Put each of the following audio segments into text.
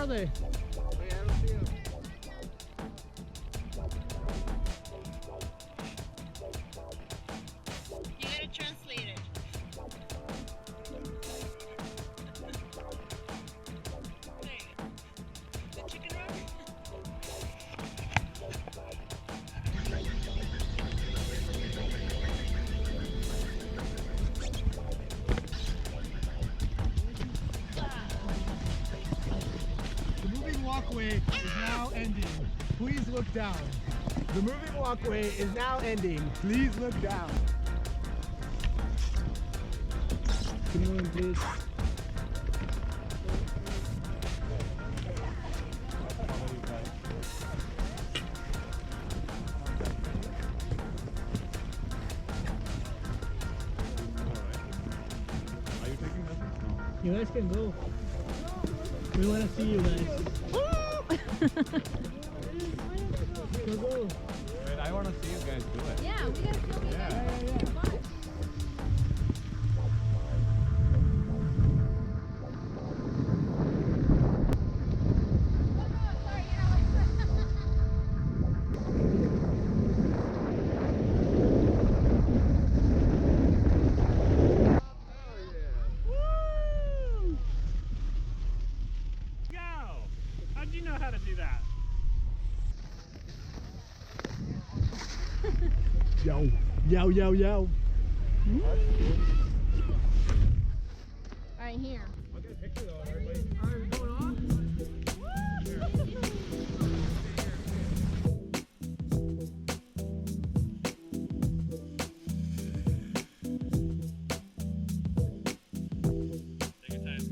are they? Hey, I don't see them. You gotta translate it. The chicken rock? The moving walkway is now ending. Please look down. The moving walkway is now ending. Please look down. Good morning, please. Are you taking nothing? You guys can go. We want to see you guys. Go, go. Wait, I want to see you guys do it. Yeah, we gotta film you guys. Yeah. Fun. How'd you know how to do that? Yo, yo, yo, yo. Alright, here. I'll get a picture though, everybody. Alright, we're going on. Take your time.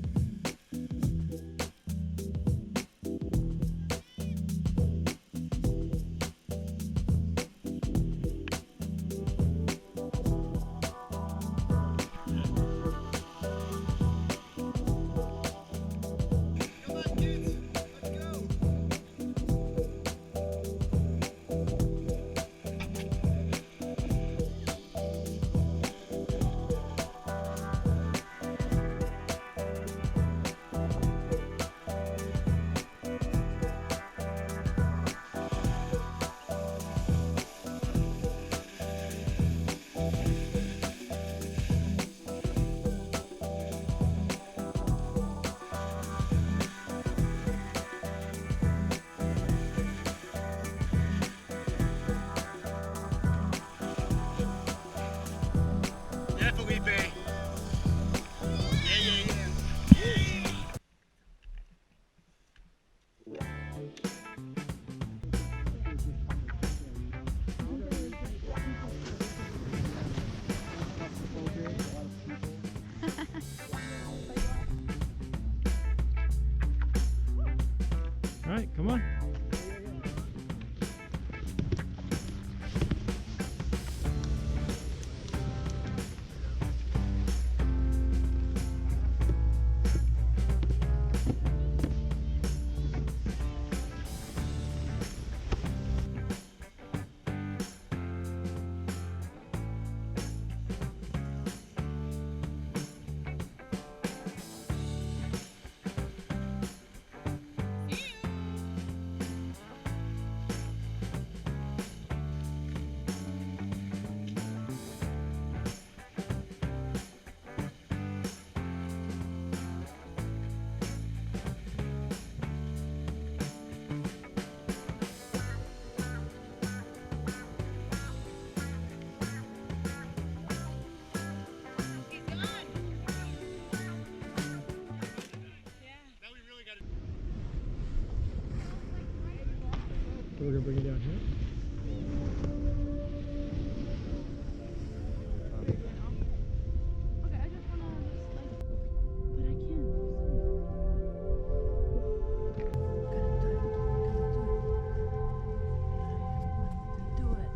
Yeah, Felipe. Yeah, yeah, yeah. Alright, come on. So we're gonna bring it down here. Okay, I just wanna but I can't. Do it.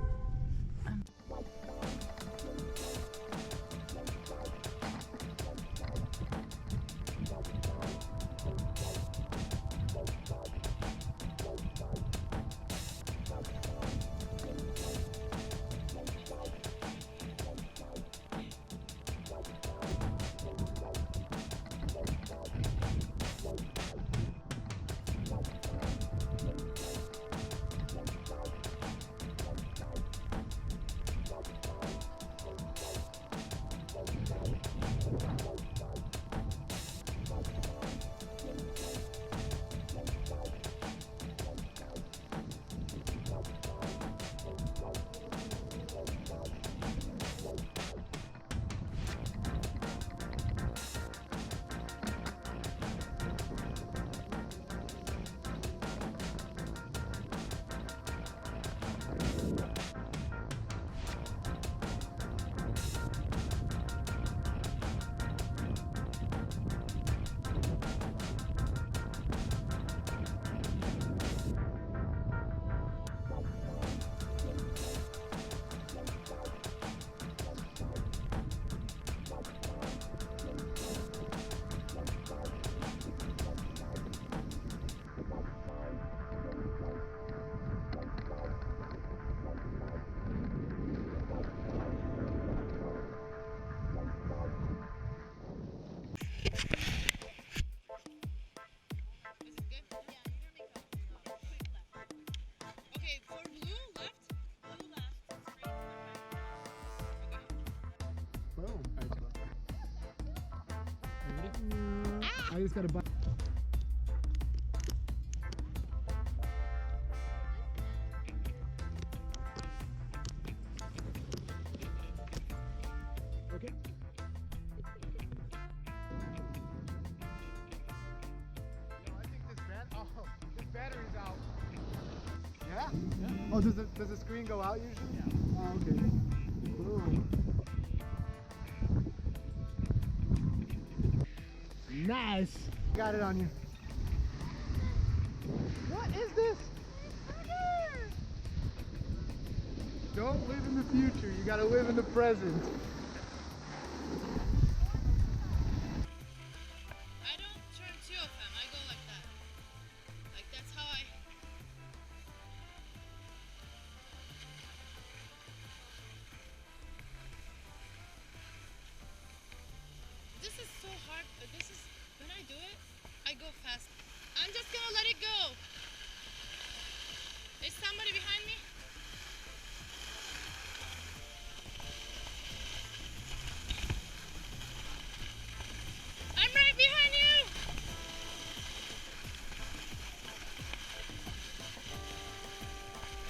just gotta buy. Okay. I think this battery's out. Yeah? Oh, does the screen go out usually? Yeah. Oh, okay. Ooh. Nice. Got it on you. What is this? Don't live in the future. You gotta live in the present. I don't turn two of them. I go like that. Like that's how I. This is so hard. This is when I do it, I go fast. I'm just gonna let it go. Is somebody behind me? I'm right behind you.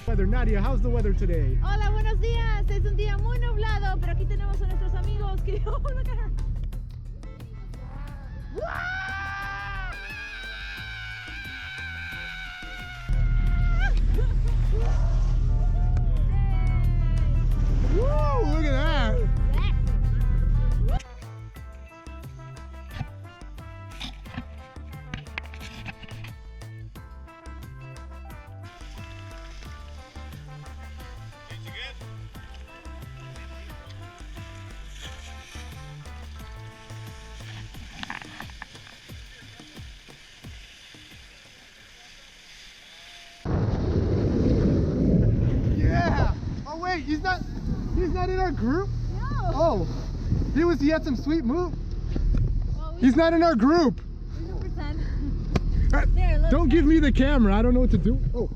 Weather, Nadia, how's the weather today? Hola, buenos días. Es un día muy nublado, pero aquí tenemos a nuestros amigos que Woo, look at that. You good? Yeah. Oh wait, he's not in our group? No. Oh. He had some sweet move. Well, He's not in our group. 100%. There, look. Don't give me the camera. I don't know what to do. Oh.